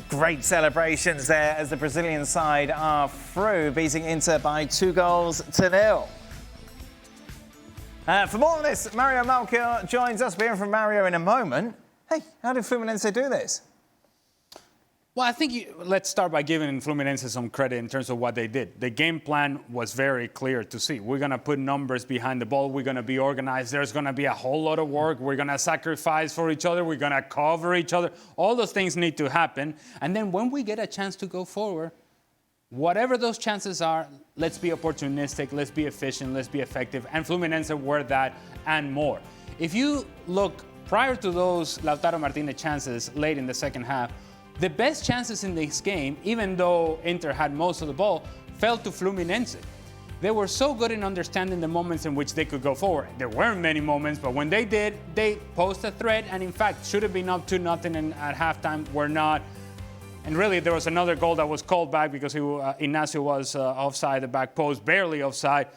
Great celebrations there as the Brazilian side are through, beating Inter by 2-0. For more on this, Mario Melchior joins us. We'll hear from Mario in a moment. Hey, how did Fluminense do this? Well, I think let's start by giving Fluminense some credit in terms of what they did. The game plan was very clear to see. We're going to put numbers behind the ball. We're going to be organized. There's going to be a whole lot of work. We're going to sacrifice for each other. We're going to cover each other. All those things need to happen. And then when we get a chance to go forward, whatever those chances are, let's be opportunistic, let's be efficient, let's be effective. And Fluminense were that and more. If you look prior to those Lautaro Martinez chances late in the second half, the best chances in this game, even though Inter had most of the ball, fell to Fluminense. They were so good in understanding the moments in which they could go forward. There weren't many moments, but when they did, they posed a threat, and in fact, should have been up 2-0 at halftime, were not. And really, there was another goal that was called back because Ignacio was offside, the back post, barely offside.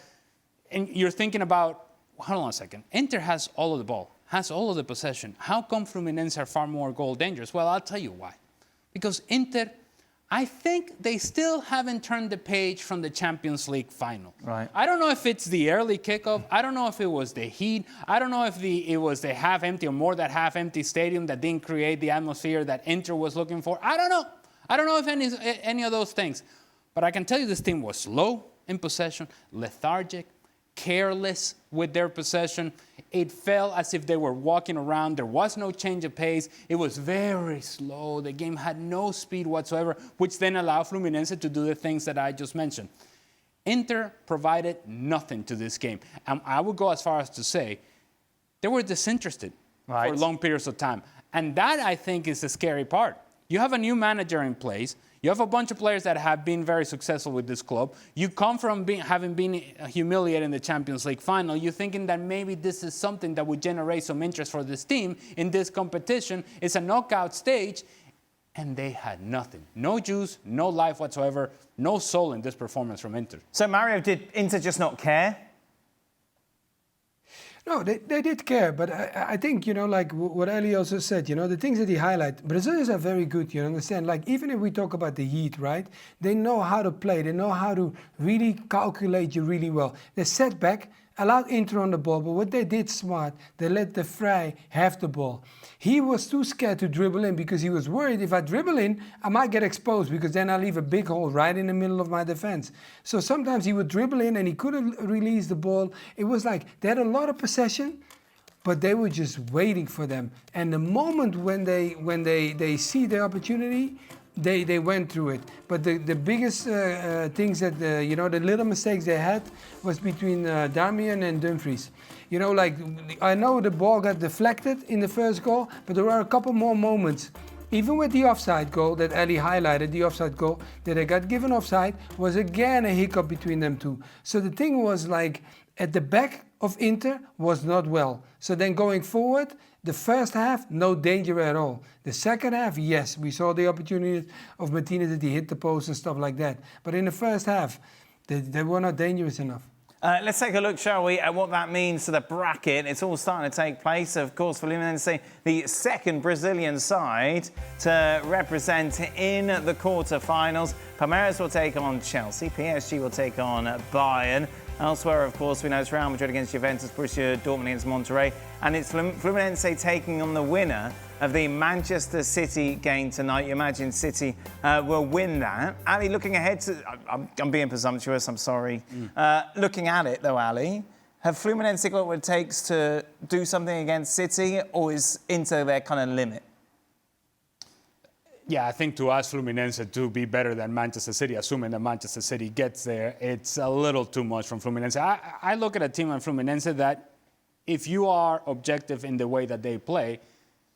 And you're thinking about, hold on a second, Inter has all of the ball, has all of the possession. How come Fluminense are far more goal dangerous? Well, I'll tell you why. Because Inter, I think they still haven't turned the page from the Champions League final. Right. I don't know if it's the early kickoff. I don't know if it was the heat. I don't know if it was the half-empty or more than half-empty stadium that didn't create the atmosphere that Inter was looking for. I don't know. I don't know if any of those things. But I can tell you this team was slow in possession, lethargic, careless with their possession. It felt as if they were walking around. There was no change of pace. It was very slow. The game had no speed whatsoever, which then allowed Fluminense to do the things that I just mentioned. Inter provided nothing to this game. And I would go as far as to say they were disinterested for long periods of time. And that, I think, is the scary part. You have a new manager in place. You have a bunch of players that have been very successful with this club. You come from having been humiliated in the Champions League final. You're thinking that maybe this is something that would generate some interest for this team in this competition. It's a knockout stage, and they had nothing. No juice, no life whatsoever, no soul in this performance from Inter. So, Mario, did Inter just not care? No, they did care, but I think, like what Ali also said, the things that he highlighted, Brazilians are very good, you understand? Like, even if we talk about the heat, right? They know how to play. They know how to really calculate you really well. They set back, allowed Inter on the ball, but what they did smart, they let the Vrij have the ball. He was too scared to dribble in because he was worried if I dribble in, I might get exposed because then I leave a big hole right in the middle of my defense. So sometimes he would dribble in and he couldn't release the ball. It was like they had a lot of possession, but they were just waiting for them. And the moment when they see the opportunity, they went through it. But the biggest things that, the little mistakes they had was between Darmian and Dumfries. I know the ball got deflected in the first goal, but there were a couple more moments. Even with the offside goal that Ali highlighted, the offside goal that they got given offside was again a hiccup between them two. So the thing was like at the back of Inter was not well. So then going forward, the first half, no danger at all. The second half, yes, we saw the opportunity of Martinez that he hit the post and stuff like that. But in the first half, they were not dangerous enough. Let's take a look, shall we, at what that means to the bracket. It's all starting to take place. Of course, Fluminense, the second Brazilian side to represent in the quarterfinals. Palmeiras will take on Chelsea. PSG will take on Bayern. Elsewhere, of course, we know it's Real Madrid against Juventus, Borussia Dortmund against Monterrey. And it's Fluminense taking on the winner of the Manchester City game tonight. You imagine City will win that. Ali, looking ahead to... I'm being presumptuous, I'm sorry. Looking at it, though, Ali, have Fluminense got what it takes to do something against City, or is Inter their kind of limit? Yeah, I think to ask Fluminense to be better than Manchester City, assuming that Manchester City gets there, it's a little too much from Fluminense. I look at a team like Fluminense that if you are objective in the way that they play,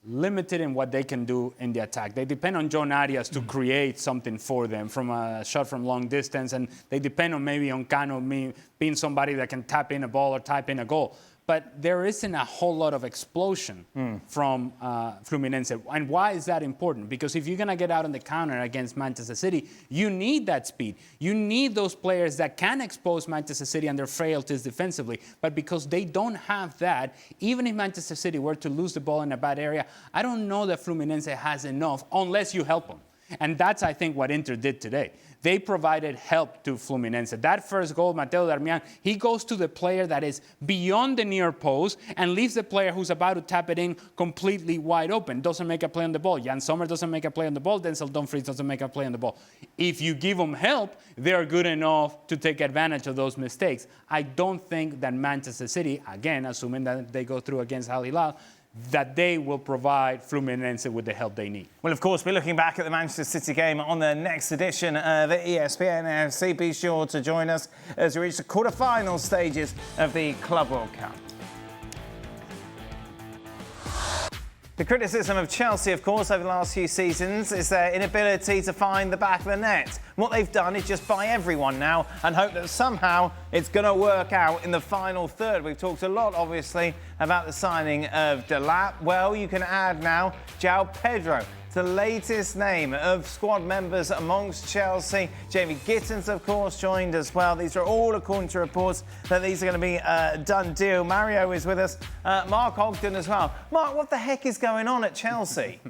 limited in what they can do in the attack. They depend on John Arias to create something for them from a shot from long distance, and they depend on maybe on Cano being somebody that can tap in a ball or type in a goal. But there isn't a whole lot of explosion from Fluminense. And why is that important? Because if you're going to get out on the counter against Manchester City, you need that speed. You need those players that can expose Manchester City and their frailties defensively. But because they don't have that, even if Manchester City were to lose the ball in a bad area, I don't know that Fluminense has enough unless you help them. And that's, I think, what Inter did today. They provided help to Fluminense. That first goal, Mateo Darmian, he goes to the player that is beyond the near post and leaves the player who's about to tap it in completely wide open. Doesn't make a play on the ball. Jan Sommer doesn't make a play on the ball. Denzel Dumfries doesn't make a play on the ball. If you give them help, they're good enough to take advantage of those mistakes. I don't think that Manchester City, again, assuming that they go through against Al Hilal, that they will provide Fluminense with the help they need. Well, of course, we're looking back at the Manchester City game on the next edition of ESPN FC. Be sure to join us as we reach the quarter-final stages of the Club World Cup. The criticism of Chelsea, of course, over the last few seasons is their inability to find the back of the net. What they've done is just buy everyone now and hope that somehow it's going to work out in the final third. We've talked a lot, obviously, about the signing of Delap. Well, you can add now Joao Pedro, the latest name of squad members amongst Chelsea. Jamie Gittins, of course, joined as well. These are all according to reports that these are going to be a done deal. Mario is with us. Mark Ogden as well. Mark, what the heck is going on at Chelsea?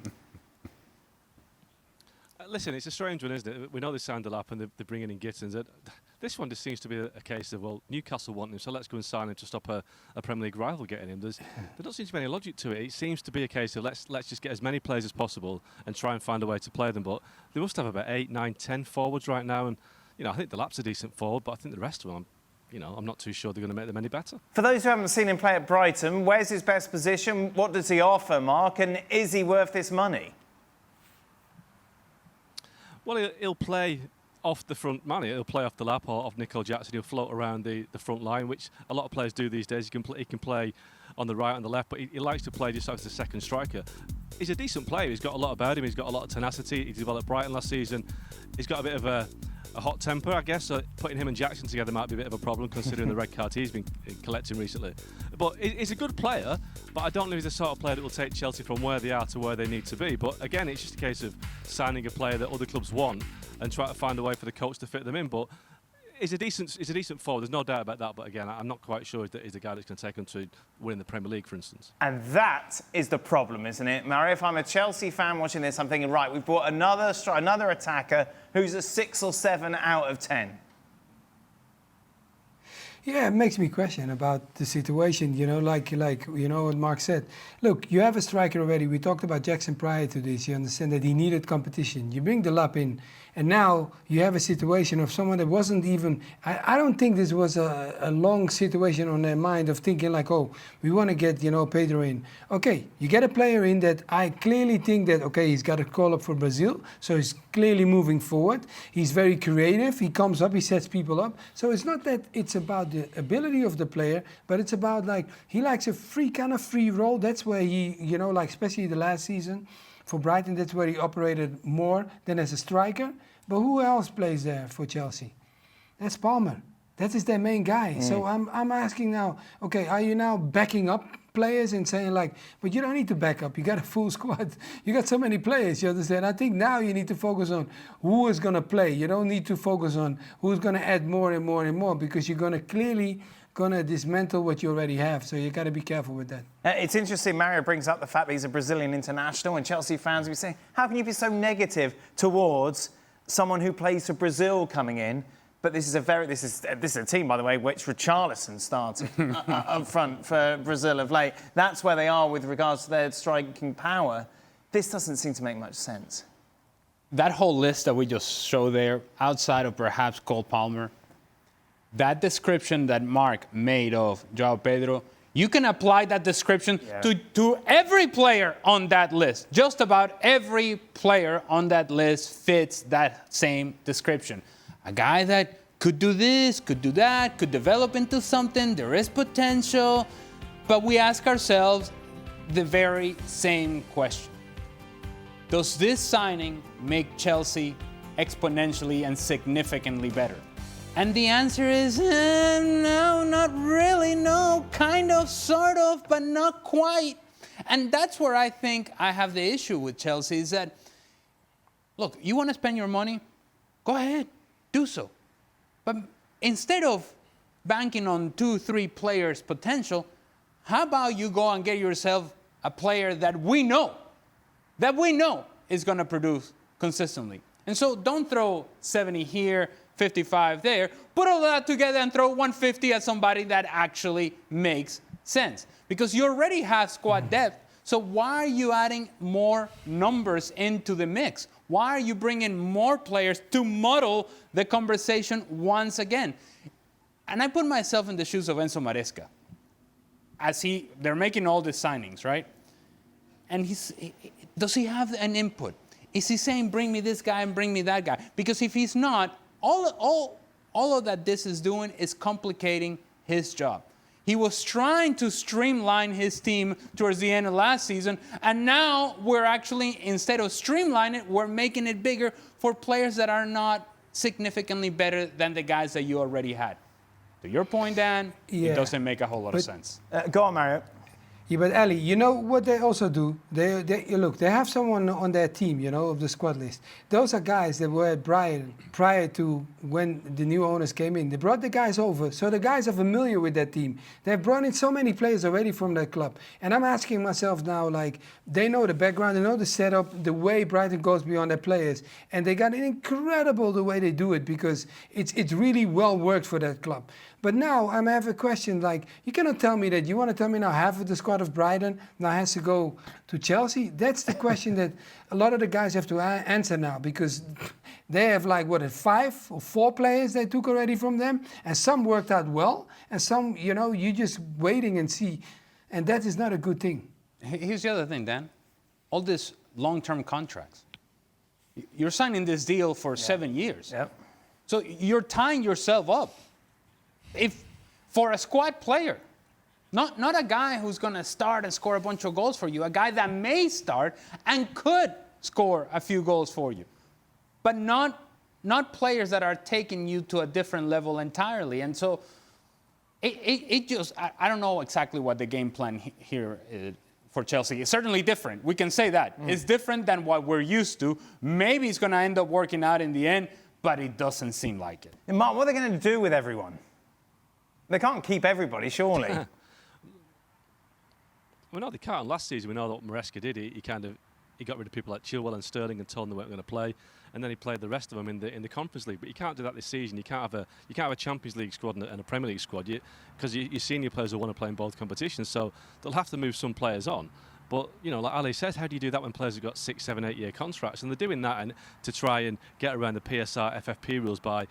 Listen, it's a strange one, isn't it? We know they signed Delap and they're bringing in Gittins. This one just seems to be a case of, well, Newcastle want him, so let's go and sign him to stop a Premier League rival getting him. There doesn't seem to be any logic to it. It seems to be a case of let's just get as many players as possible and try and find a way to play them. But they must have about 8, 9, 10 forwards right now. And, I think Delap's a decent forward, but I think the rest of them, I'm not too sure they're going to make them any better. For those who haven't seen him play at Brighton, where's his best position? What does he offer, Mark? And is he worth this money? Well, he'll play off the front man. He'll play off the lap or off Nicole Jackson. He'll float around the front line, which a lot of players do these days. He can play on the right and the left, but he likes to play just as the second striker. He's a decent player. He's got a lot about him. He's got a lot of tenacity. He developed Brighton last season. He's got a bit of a hot temper, I guess. So putting him and Jackson together might be a bit of a problem considering the red card he's been collecting recently. But he's a good player, but I don't know if he's the sort of player that will take Chelsea from where they are to where they need to be. But again, it's just a case of signing a player that other clubs want and try to find a way for the coach to fit them in. But he's a decent forward. There's no doubt about that. But again, I'm not quite sure that he's the guy that's going to take them to winning the Premier League, for instance. And that is the problem, isn't it, Mario? If I'm a Chelsea fan watching this, I'm thinking, right, we've brought another attacker who's a 6 or 7 out of 10. Yeah, it makes me question about the situation, like what Mark said. Look, you have a striker already. We talked about Jackson prior to this. You understand that he needed competition. You bring Delap in, and now you have a situation of someone that wasn't even... I don't think this was a long situation on their mind of thinking like, oh, we want to get, Pedro in. Okay, you get a player in that I clearly think that, okay, he's got a call up for Brazil, so he's clearly moving forward. He's very creative. He comes up, he sets people up. So it's not that it's about the ability of the player, but it's about he likes a free role. That's where he, especially the last season for Brighton, that's where he operated more than as a striker. But who else plays there for Chelsea? That's Palmer. That is their main guy. So I'm asking now, okay, are you now backing up players and saying but you don't need to back up. You got a full squad. You got so many players, you understand? I think now you need to focus on who is going to play. You don't need to focus on who's going to add more and more and more, because you're going to clearly dismantle what you already have. So you got to be careful with that. It's interesting, Mario brings up the fact that he's a Brazilian international, and Chelsea fans will be saying, how can you be so negative towards someone who plays for Brazil coming in? But this is a team, by the way, which Richarlison started up front for Brazil of late. That's where they are with regards to their striking power. This doesn't seem to make much sense. That whole list that we just showed there, outside of perhaps Cole Palmer, that description that Mark made of Joao Pedro, you can apply that description to every player on that list. Just about every player on that list fits that same description. A guy that could do this, could do that, could develop into something. There is potential. But we ask ourselves the very same question. Does this signing make Chelsea exponentially and significantly better? And the answer is no, not really. No, kind of, sort of, but not quite. And that's where I think I have the issue with Chelsea is that, look, you want to spend your money? Go ahead. Do so. But instead of banking on 2-3 players' potential, how about you go and get yourself a player that we know is going to produce consistently. And so don't throw 70 here, 55 there. Put all that together and throw 150 at somebody that actually makes sense. Because you already have squad depth, so why are you adding more numbers into the mix? Why are you bringing more players to muddle the conversation once again? And I put myself in the shoes of Enzo Maresca. They're making all these signings, right? And does he have an input? Is he saying, bring me this guy and bring me that guy? Because if he's not, all of that this is doing is complicating his job. He was trying to streamline his team towards the end of last season, and now we're actually, instead of streamlining it, we're making it bigger for players that are not significantly better than the guys that you already had. To your point, Dan, it doesn't make a whole lot of sense. Go on, Mario. Yeah, but Ali, you know what they also do? They have someone on their team, you know, of the squad list. Those are guys that were at Brighton prior to when the new owners came in. They brought the guys over, so the guys are familiar with that team. They've brought in so many players already from that club. And I'm asking myself now, like, they know the background, they know the setup, the way Brighton goes beyond their players. And they got incredible the way they do it, because it's really well worked for that club. But now I have a question, like, you cannot tell me that, you want to tell me now half of the squad of Brighton now has to go to Chelsea? That's the question that a lot of the guys have to answer now, because they have like, 5 or 4 players they took already from them, and some worked out well, and some, you know, you're just waiting and see, and that is not a good thing. Here's the other thing, Dan. All these long-term contracts. You're signing this deal for 7 years. Yep. So you're tying yourself up. If for a squad player, not a guy who's going to start and score a bunch of goals for you, a guy that may start and could score a few goals for you, but not players that are taking you to a different level entirely. And so it just, I don't know exactly what the game plan here is for Chelsea. It's certainly different. We can say that. It's different than what we're used to. Maybe it's going to end up working out in the end, but it doesn't seem like it. And Mark, what are they going to do with everyone? They can't keep everybody, surely. We know they can't. Last season, we know what Maresca did. He got rid of people like Chilwell and Sterling and told them they weren't going to play, and then he played the rest of them in the Conference League. But you can't do that this season. You can't have a Champions League squad and a Premier League squad, because your senior players will want to play in both competitions. So they'll have to move some players on. But, you know, like Ali says, how do you do that when players have got 6, 7, 8 year contracts? And they're doing that to try and get around the PSR, FFP rules by,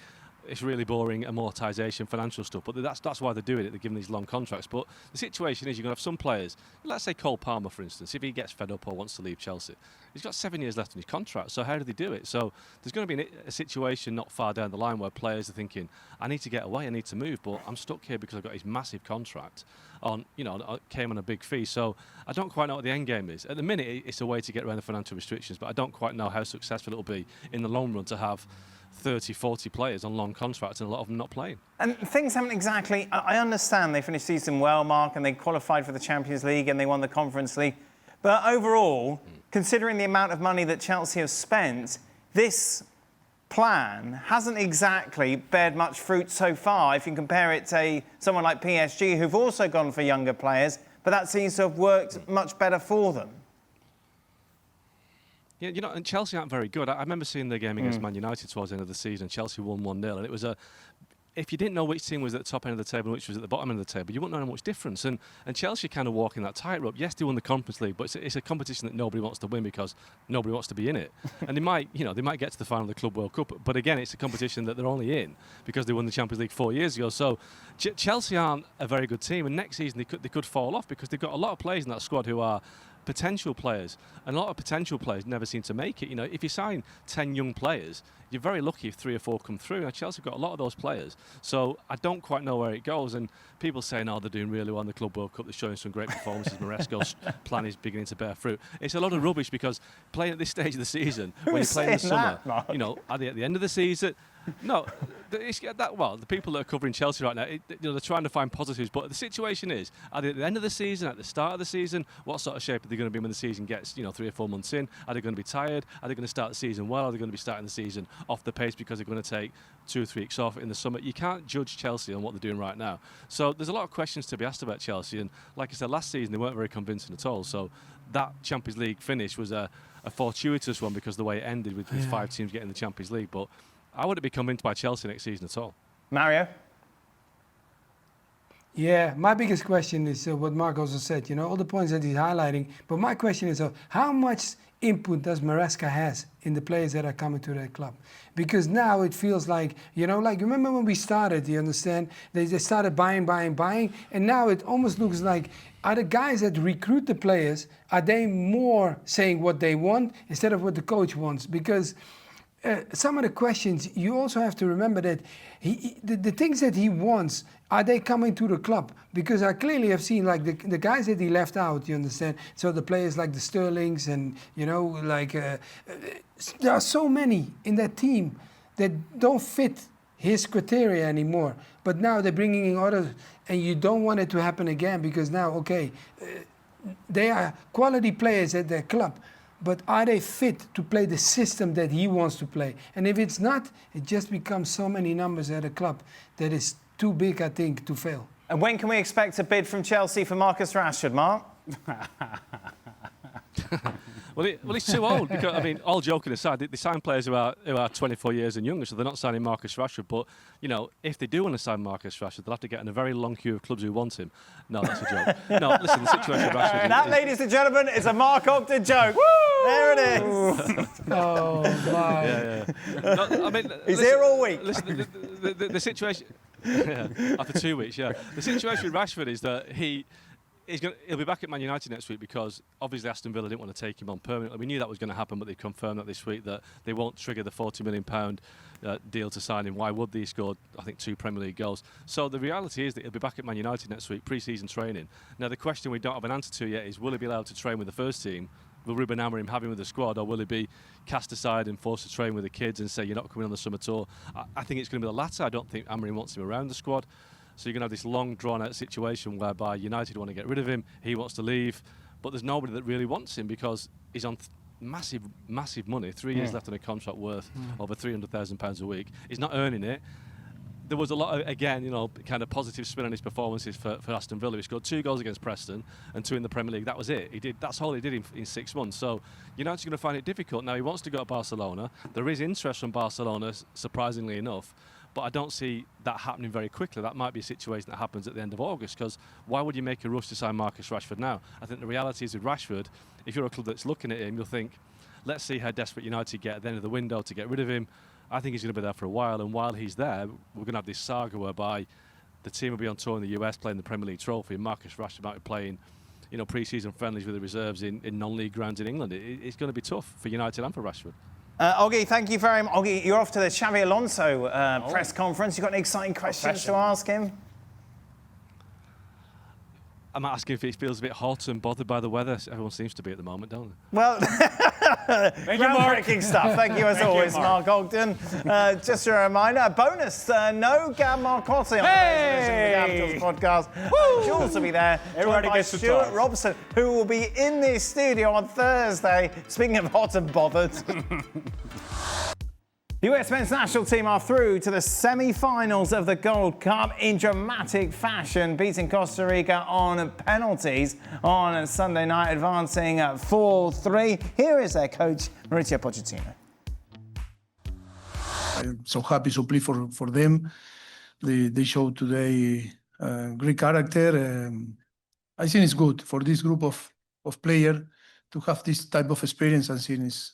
it's really boring amortization, financial stuff, but that's why they're doing it. They're giving these long contracts. But the situation is you're going to have some players, let's say Cole Palmer, for instance, if he gets fed up or wants to leave Chelsea, he's got 7 years left on his contract. So how do they do it? So there's going to be a situation not far down the line where players are thinking, I need to get away, I need to move, but I'm stuck here because I've got this massive contract on, you know, came on a big fee. So I don't quite know what the end game is. At the minute, it's a way to get around the financial restrictions, but I don't quite know how successful it'll be in the long run to have 30, 40 players on long contracts and a lot of them not playing. And things haven't exactly... I understand they finished season well, Mark, and they qualified for the Champions League and they won the Conference League. But overall, considering the amount of money that Chelsea have spent, this plan hasn't exactly bared much fruit so far. If you compare it to someone like PSG, who've also gone for younger players, but that seems to have worked much better for them. Yeah, you know, and Chelsea aren't very good. I remember seeing the game against Man United towards the end of the season. Chelsea won 1-0, and it was if you didn't know which team was at the top end of the table and which was at the bottom end of the table, you wouldn't know much difference. And Chelsea kind of walking that tightrope. Yes, they won the Conference League, but it's a competition that nobody wants to win because nobody wants to be in it. And they might get to the final of the Club World Cup, but again, it's a competition that they're only in because they won the Champions League 4 years ago. So Chelsea aren't a very good team, and next season they could fall off because they've got a lot of players in that squad who are potential players, and a lot of potential players never seem to make it. You know, if you sign 10 young players, you're very lucky if 3 or 4 come through. Now, Chelsea have got a lot of those players, so I don't quite know where it goes. And people saying, "Oh, they're doing really well in the Club World Cup. They're showing some great performances. Maresca's plan is beginning to bear fruit." It's a lot of rubbish because playing at this stage of the season, when you're playing in the summer, you know, at the end of the season. No, the people that are covering Chelsea right now, they're trying to find positives. But the situation is, at the end of the season, at the start of the season, what sort of shape are they going to be when the season gets, 3 or 4 months in? Are they going to be tired? Are they going to start the season well? Are they going to be starting the season off the pace because they're going to take 2 or 3 weeks off in the summer? You can't judge Chelsea on what they're doing right now. So there's a lot of questions to be asked about Chelsea. And like I said, last season they weren't very convincing at all. So that Champions League finish was a fortuitous one because of the way it ended with 5 teams getting the Champions League. But I wouldn't be convinced by Chelsea next season at all. Mario? Yeah, my biggest question is what Mark also said, all the points that he's highlighting. But my question is, how much input does Maresca has in the players that are coming to their club? Because now it feels like, like remember when we started, you understand? They started buying, and now it almost looks like, are the guys that recruit the players, are they more saying what they want instead of what the coach wants? Because some of the questions, you also have to remember that the things that he wants, are they coming to the club? Because I clearly have seen like the guys that he left out, you understand? So the players like the Sterlings and, there are so many in that team that don't fit his criteria anymore. But now they're bringing in others and you don't want it to happen again because now, they are quality players at their club. But are they fit to play the system that he wants to play? And if it's not, it just becomes so many numbers at a club that is too big, I think, to fail. And when can we expect a bid from Chelsea for Marcus Rashford, Mark? Well, he's too old. Because, all joking aside, they sign players who are 24 years and younger, so they're not signing Marcus Rashford. But, if they do want to sign Marcus Rashford, they'll have to get in a very long queue of clubs who want him. No, that's a joke. No, listen, the situation with Rashford... That, ladies and gentlemen, is a Mark Ogden joke. Woo! There it is. Oh, my. Yeah. No, he's here all week. Listen, the situation... after 2 weeks, yeah. The situation with Rashford is that he'll be back at Man United next week because obviously Aston Villa didn't want to take him on permanently. We knew that was going to happen, but they confirmed that this week that they won't trigger the £40 million deal to sign him. Why would they? He scored, I think, 2 Premier League goals. So the reality is that he'll be back at Man United next week, pre-season training. Now the question we don't have an answer to yet is, will he be allowed to train with the first team? Will Ruben Amorim have him with the squad, or will he be cast aside and forced to train with the kids and say, you're not coming on the summer tour? I think it's going to be the latter. I don't think Amorim wants him around the squad. So you're going to have this long, drawn-out situation whereby United want to get rid of him, he wants to leave, but there's nobody that really wants him because he's on massive money, 3 years left on a contract worth over £300,000 a week. He's not earning it. There was a lot of, again, kind of positive spin on his performances for Aston Villa. He scored 2 goals against Preston and 2 in the Premier League. That was it. That's all he did in 6 months. So United's going to find it difficult. Now, he wants to go to Barcelona. There is interest from Barcelona, surprisingly enough. But I don't see that happening very quickly. That might be a situation that happens at the end of August, because why would you make a rush to sign Marcus Rashford now? I think the reality is with Rashford, if you're a club that's looking at him, you'll think, let's see how desperate United get at the end of the window to get rid of him. I think he's going to be there for a while, and while he's there, we're going to have this saga whereby the team will be on tour in the US playing the Premier League trophy, and Marcus Rashford might be playing pre-season friendlies with the reserves in non-league grounds in England. It's going to be tough for United and for Rashford. Oggy, thank you very much. Oggy, you're off to the Xavi Alonso press conference. You've got any exciting questions to ask him? I'm asking if he feels a bit hot and bothered by the weather. Everyone seems to be at the moment, don't they? Well, groundbreaking stuff. Thank you as always, Mark Ogden. Just a reminder, a bonus, no Gab Marcotti on the Capitals podcast. She'll also be there. Everybody gets to Stuart Robson, who will be in this studio on Thursday. Speaking of hot and bothered. The US men's national team are through to the semi-finals of the Gold Cup in dramatic fashion, beating Costa Rica on penalties on Sunday night, advancing 4-3. Here is their coach, Mauricio Pochettino. I'm so happy to play for them. They showed today great character. I think it's good for this group of players to have this type of experience and seeing is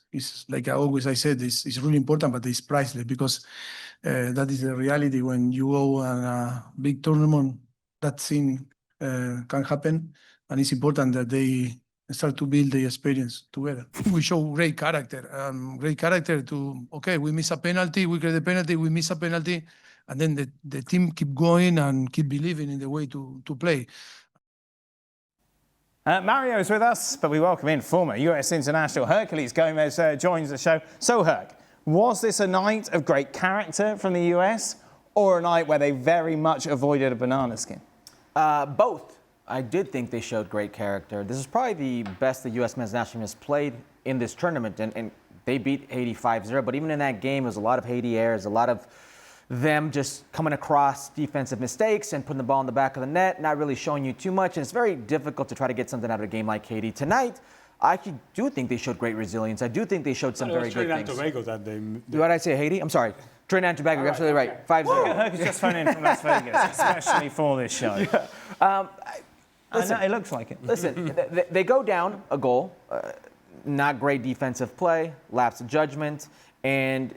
like I said, it's really important, but it's priceless because that is the reality when you go on a big tournament. That thing can happen, and it's important that they start to build the experience together. We show great character to, we miss a penalty, we get the penalty, we miss a penalty, and then the team keep going and keep believing in the way to play. Mario is with us, but we welcome in former US international Hercules Gomez joins the show. So, Herc, Was this a night of great character from the US or a night where they very much avoided a banana skin? Both. I did think they showed great character. This is probably the best the U.S. men's national team has played in this tournament, and they beat Haiti 5-0. But even in that game, it was a lot of Haiti errors, a lot of them just coming across defensive mistakes and putting the ball in the back of the net, not really showing you too much. And it's very difficult to try to get something out of a game like Haiti. Tonight, I actually do think they showed great resilience. I do think they showed some very good things. Tobago that they What did I say, Haiti? I'm sorry. Trinidad and Tobago, you're absolutely right. 5-0. Herc has just phoned in from Las Vegas, especially for this show. Listen, it looks like it. Listen, they go down a goal, not great defensive play, lapse of judgment, and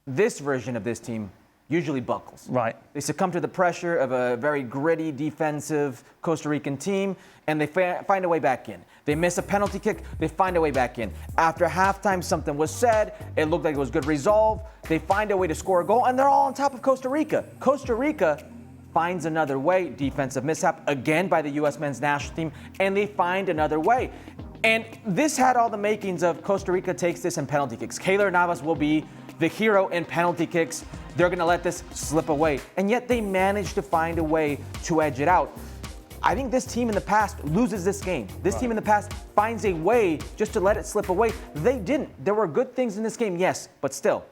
this version of this team usually buckles. Right. They succumb to the pressure of a very gritty defensive Costa Rican team, and they find a way back in. They miss a penalty kick, they find a way back in. After halftime, something was said, it looked like it was good resolve, they find a way to score a goal, and they're all on top of Costa Rica. Costa Rica finds another way, defensive mishap again by the U.S. men's national team, and they find another way. And this had all the makings of Costa Rica takes this in penalty kicks. Keylor Navas will be the hero in penalty kicks. They're going to let this slip away. And yet they managed to find a way to edge it out. I think this team in the past loses this game. This team in the past finds a way just to let it slip away. They didn't. There were good things in this game, yes, but still,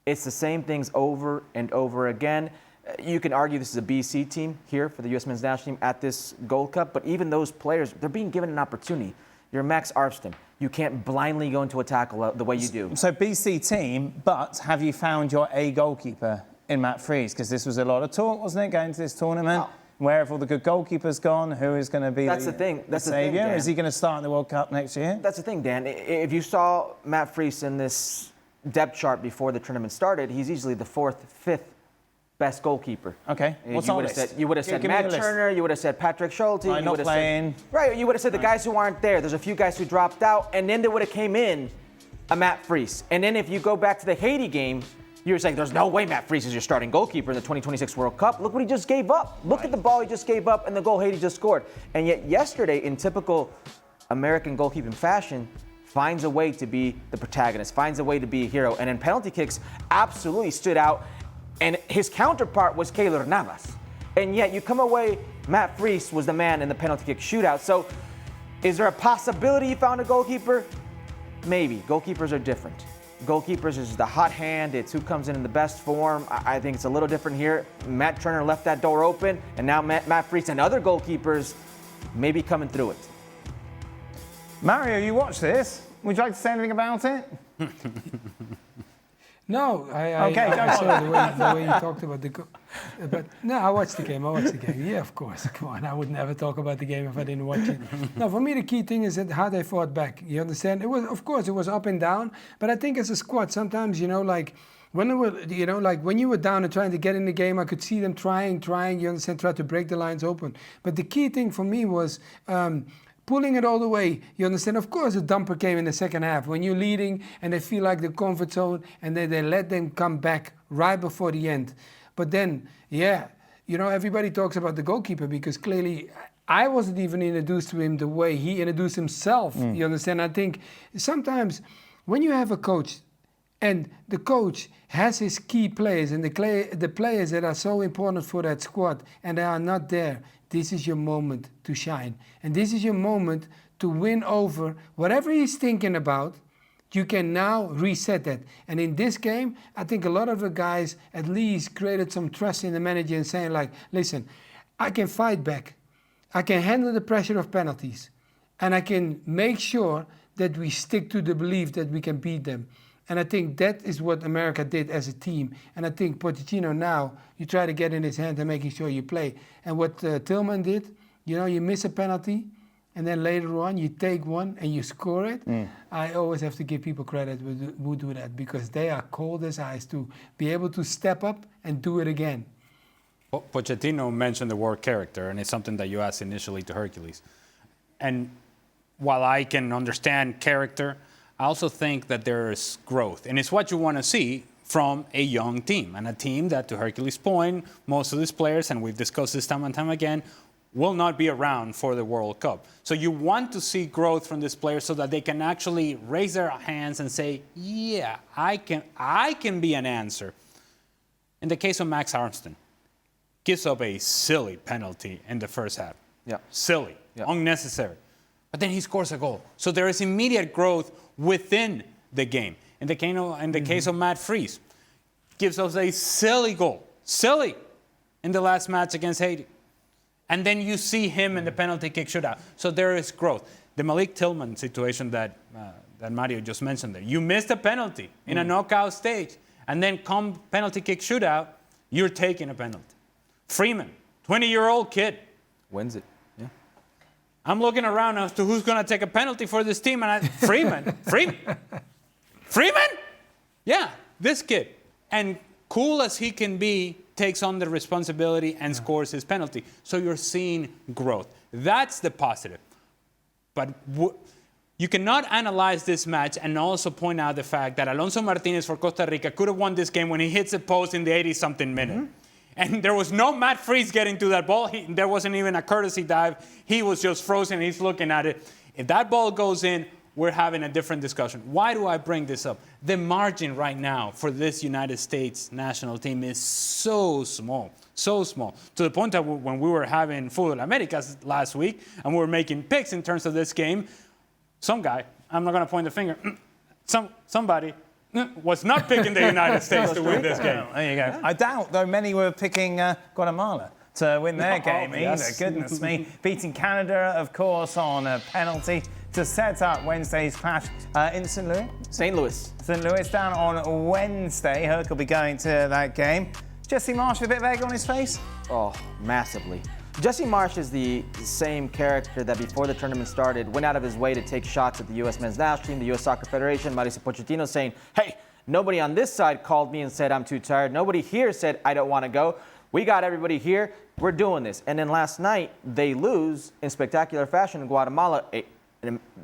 it's the same things over and over again. You can argue this is a BC team here for the U.S. men's national team at this Gold Cup, but even those players, they're being given an opportunity. You're Max Arfston. You can't blindly go into a tackle the way you do. So BC team, but have you found your A goalkeeper in Matt Freese? Because this was a lot of talk, wasn't it, going to this tournament? Oh. Where have all the good goalkeepers gone? Who is going to be That's the thing. That's the thing, saviour? Dan. Is he going to start in the World Cup next year? That's the thing, Dan. If you saw Matt Freese in this depth chart before the tournament started, he's easily the 4th, 5th best goalkeeper. Okay. What's on the list? You would have said Give me the Matt list. Turner. You would have said Patrick Schulte. Right, You not would have playing. said, right. You would have said the guys who aren't there. There's a few guys who dropped out, and then there would have came in a Matt Freese. And then if you go back to the Haiti game, you were saying there's no way Matt Freese is your starting goalkeeper in the 2026 World Cup. Look what he just gave up. Look at the ball he just gave up and the goal Haiti just scored. And yet yesterday, in typical American goalkeeping fashion, finds a way to be the protagonist, finds a way to be a hero. And in penalty kicks, absolutely stood out. And his counterpart was Keylor Navas. And yet you come away, Matt Freese was the man in the penalty kick shootout. So is there a possibility you found a goalkeeper? Maybe. Goalkeepers are different. Goalkeepers is the hot hand. It's who comes in the best form. I think it's a little different here. Matt Turner left that door open, and now Matt Freese and other goalkeepers may be coming through it. Mario, you watched this. Would you like to say anything about it? No, Okay, go I on. saw the way you talked about but no, I watched the game. Yeah, of course. Come on, I would never talk about the game if I didn't watch it. No, for me the key thing is that how they fought back. You understand? It was, of course, it was up and down. But I think as a squad, sometimes like when they were, like when you were down and trying to get in the game, I could see them trying. You understand? Try to break the lines open. But the key thing for me was. Pulling it all the way, you understand? Of course, a dumper came in the second half. When you're leading and they feel like the comfort zone and then they let them come back right before the end. But then, everybody talks about the goalkeeper because clearly I wasn't even introduced to him the way he introduced himself. You understand? I think sometimes when you have a coach and the coach has his key players and the players that are so important for that squad and they are not there, this is your moment to shine. And this is your moment to win over whatever he's thinking about. You can now reset that. And in this game, I think a lot of the guys at least created some trust in the manager and saying like, listen, I can fight back. I can handle the pressure of penalties. And I can make sure that we stick to the belief that we can beat them. And I think that is what America did as a team. And I think Pochettino now, you try to get in his hand and making sure you play. And what Tillman did, you miss a penalty, and then later on you take one and you score it. I always have to give people credit who do that because they are cold as ice to be able to step up and do it again. Well, Pochettino mentioned the word character, and it's something that you asked initially to Hercules. And while I can understand character, I also think that there's growth, and it's what you want to see from a young team, and a team that, to Hercules' point, most of these players, and we've discussed this time and time again, will not be around for the World Cup. So you want to see growth from these players so that they can actually raise their hands and say, yeah, I can be an answer. In the case of Max Armstrong, gives up a silly penalty in the first half. Yeah. Silly, unnecessary. But then he scores a goal. So there is immediate growth within the game. In the case of Matt Freese, gives us a silly goal. Silly in the last match against Haiti. And then you see him in the penalty kick shootout. So there is growth. The Malik Tillman situation that Mario just mentioned there. You missed a penalty in a knockout stage. And then come penalty kick shootout, you're taking a penalty. Freeman, 20-year-old kid. Wins it. Yeah. I'm looking around as to who's going to take a penalty for this team. And Freeman? Yeah, this kid. And cool as he can be, takes on the responsibility and scores his penalty. So you're seeing growth. That's the positive. But you cannot analyze this match and also point out the fact that Alonso Martinez for Costa Rica could have won this game when he hits the post in the 80-something minute. And there was no Matt Freese getting to that ball. There wasn't even a courtesy dive. He was just frozen. He's looking at it. If that ball goes in, we're having a different discussion. Why do I bring this up? The margin right now for this United States national team is so small, to the point that when we were having Fútbol Americas last week and we were making picks in terms of this game, some guy, I'm not going to point the finger, somebody was not picking the United States to win this game. There you go. I doubt, though, many were picking Guatemala to win their game either. Goodness me. Beating Canada, of course, on a penalty to set up Wednesday's clash in St. Louis. St. Louis. St. Louis down on Wednesday. Herc will be going to that game. Jesse Marsh with a bit of egg on his face? Oh, massively. Jesse Marsh is the same character that before the tournament started went out of his way to take shots at the U.S. men's national team, the U.S. Soccer Federation, Mauricio Pochettino, saying, hey, nobody on this side called me and said I'm too tired. Nobody here said I don't want to go. We got everybody here. We're doing this. And then last night, they lose in spectacular fashion in Guatemala, a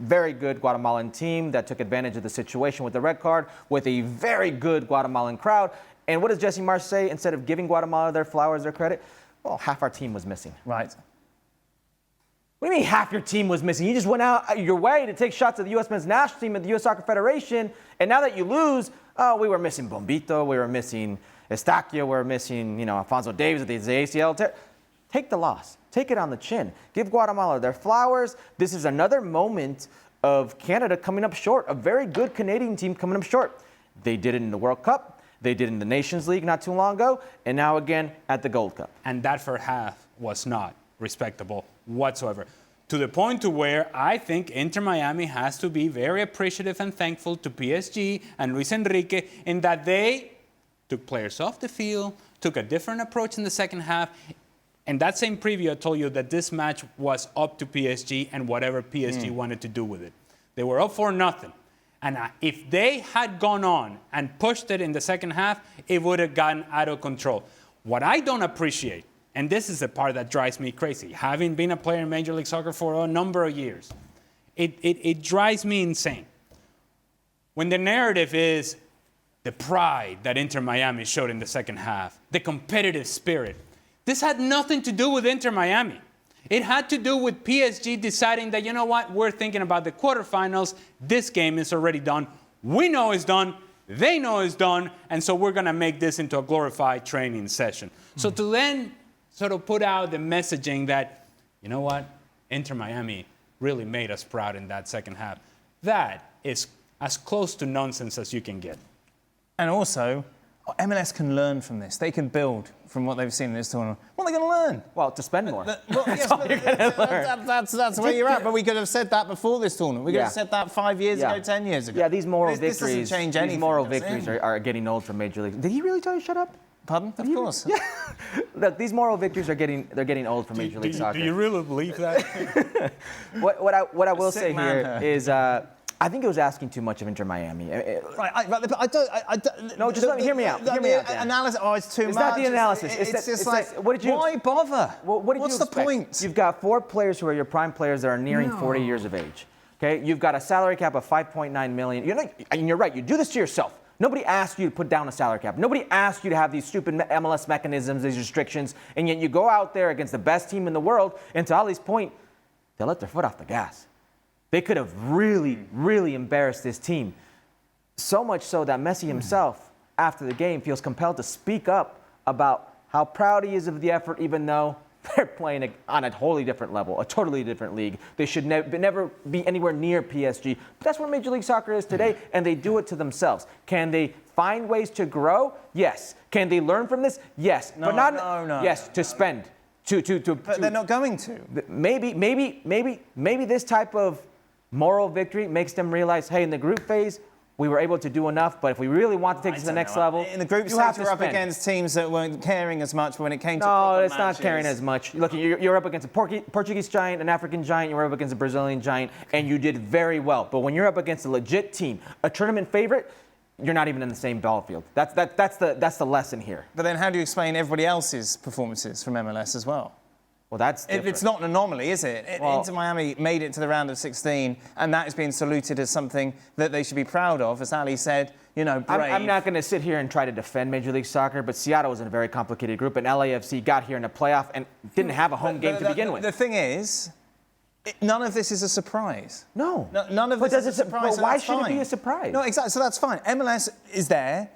very good Guatemalan team that took advantage of the situation with the red card, with a very good Guatemalan crowd. And what does Jesse Marsh say? Instead of giving Guatemala their flowers, their credit, well, half our team was missing. Right. What do you mean half your team was missing? You just went out your way to take shots at the U.S. men's national team at the U.S. Soccer Federation, and now that you lose, oh, we were missing Bombito, we were missing Estaquia, we were missing, Alfonso Davis at the ACL. Take the loss. Take it on the chin. Give Guatemala their flowers. This is another moment of Canada coming up short, a very good Canadian team coming up short. They did it in the World Cup. They did it in the Nations League not too long ago, and now again at the Gold Cup. And that first half was not respectable whatsoever. To the point to where I think Inter Miami has to be very appreciative and thankful to PSG and Luis Enrique in that they took players off the field, took a different approach in the second half. And that same preview, I told you that this match was up to PSG and whatever PSG wanted to do with it. They were up for nothing. And if they had gone on and pushed it in the second half, it would have gotten out of control. What I don't appreciate, and this is the part that drives me crazy, having been a player in Major League Soccer for a number of years, it drives me insane. When the narrative is the pride that Inter Miami showed in the second half, the competitive spirit, this had nothing to do with Inter Miami. It had to do with PSG deciding that, you know what, we're thinking about the quarterfinals. This game is already done. We know it's done. They know it's done. And so we're going to make this into a glorified training session. So to then sort of put out the messaging that, you know what, Inter Miami really made us proud in that second half. That is as close to nonsense as you can get. And also, MLS can learn from this. They can build from what they've seen in this tournament. What are they going to learn? Well, to spend more. That's where you're at. But we could have said that before this tournament. We could have said that 5 years ago, 10 years ago. Yeah, these moral this victories. Doesn't change anything, these moral victories are getting old for Major League. Did he really tell you to shut up? Pardon? Of course. Yeah. Look, these moral victories are getting old for Major League Soccer. Do you really believe that? What I will say man, here is. I think it was asking too much of Inter Miami. Right, I don't. No, just let me hear me out. Hear me out. Dan. Analysis. Oh, it's too much. It's not the analysis. It's just like, what did you? Why bother? What's the point? You've got 4 players who are your prime players that are nearing 40 years of age. Okay, you've got a salary cap of $5.9 million. You're right. You do this to yourself. Nobody asked you to put down a salary cap. Nobody asked you to have these stupid MLS mechanisms, these restrictions, and yet you go out there against the best team in the world, and to Ali's point, they let their foot off the gas. They could have really, really embarrassed this team. So much so that Messi himself, after the game, feels compelled to speak up about how proud he is of the effort, even though they're playing on a totally different level, a totally different league. They should never be anywhere near PSG. But that's where Major League Soccer is today, and they do it to themselves. Can they find ways to grow? Yes. Can they learn from this? Yes. No, but not. no. Yes, to spend. But they're not going to. Maybe this type of moral victory makes them realize, hey, in the group phase, we were able to do enough, but if we really want to take it to the next level, in the group you have stage, to we're up spend. against teams that weren't caring as much when it came to No, it's matches. not caring as much. Look, you're up against a Portuguese giant, an African giant, you're up against a Brazilian giant, and you did very well. But when you're up against a legit team, a tournament favorite, you're not even in the same battlefield. That's the lesson here. But then how do you explain everybody else's performances from MLS as well? Well, that's different. It's not an anomaly, is it? Well, Inter Miami made it to the round of 16, and that is being saluted as something that they should be proud of. As Ali said, brave. I'm not going to sit here and try to defend Major League Soccer, but Seattle was in a very complicated group, and LAFC got here in a playoff and didn't have a home game to begin with. The thing is, none of this is a surprise. No. None of this is a surprise. But why should it be a surprise? No, exactly. So that's fine. MLS is there,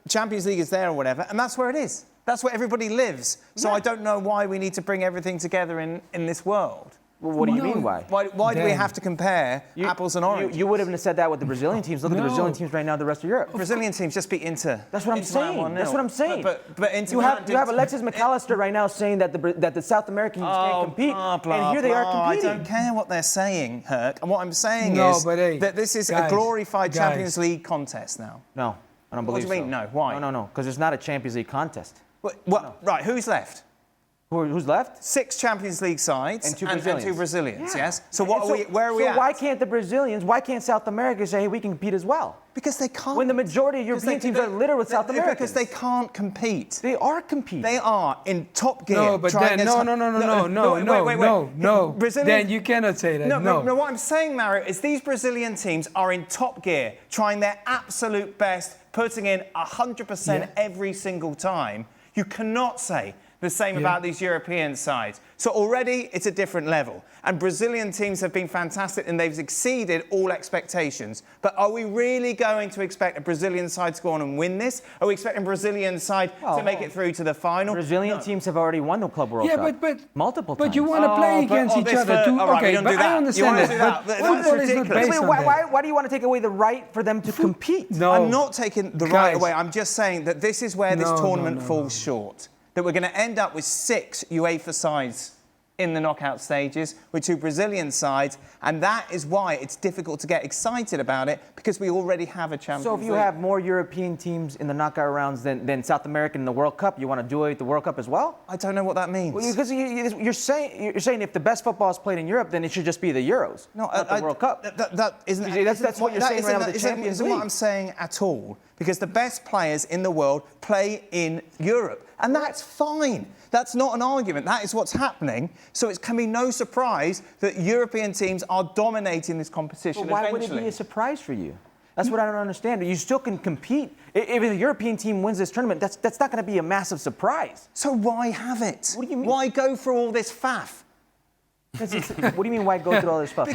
Champions League is there or whatever, and that's where it is. That's where everybody lives. So I don't know why we need to bring everything together in this world. Well, what do you mean why? Why do we have to compare apples and oranges? You would have said that with the Brazilian teams. Look at the Brazilian teams right now, the rest of Europe. Brazilian teams just beat Inter. That's what I'm saying. That's what I'm saying. But Inter you have Alexis McAllister right now saying that the South Americans can't compete, and here they are competing. I don't care what they're saying, Herc. And what I'm saying is that this is a glorified Champions League contest now. No, I don't believe so. What do you mean, no? Why? No, because it's not a Champions League contest. Right, who's left? Who's left? 6 Champions League sides and 2 Brazilians. And 2 Brazilians, Yeah. yes? So where are we at? So why can't the Brazilians, why can't South America say, hey, we can compete as well? Because they can't. When the majority of European teams are littered with South Americans. Because they can't compete. They are competing. They are in top gear. No, but then, no. Dan, you cannot say that. No, what I'm saying, Mario, is these Brazilian teams are in top gear, trying their absolute best, putting in 100% every single time. You cannot say the same about these European sides. So already it's a different level. And Brazilian teams have been fantastic and they've exceeded all expectations. But are we really going to expect a Brazilian side to go on and win this? Are we expecting a Brazilian side to make it through to the final? Brazilian teams have already won the Club World Cup. but multiple times. But you want to play against each other too. Okay, but I understand that. But football is not based on that. Why do you want to take away the right for them to compete? No. I'm not taking the right away. I'm just saying that this is where this tournament falls short. That we're going to end up with 6 UEFA sides in the knockout stages with 2 Brazilian sides, and that is why it's difficult to get excited about it, because we already have a Champions League. So if you have more European teams in the knockout rounds than South American in the World Cup, you want to duet the World Cup as well? I don't know what that means. Well, because you're saying if the best football is played in Europe, then it should just be the Euros, not the World Cup. That isn't. That's what you're saying right now with the Champions League. Isn't what I'm saying at all, because the best players in the world play in Europe. And that's fine. That's not an argument. That is what's happening. So it can be no surprise that European teams are dominating this competition. But why would it be a surprise for you? That's what I don't understand. You still can compete. If a European team wins this tournament, that's not going to be a massive surprise. So why have it? What do you mean? Why go for all this faff? What do you mean, why go through all this stuff?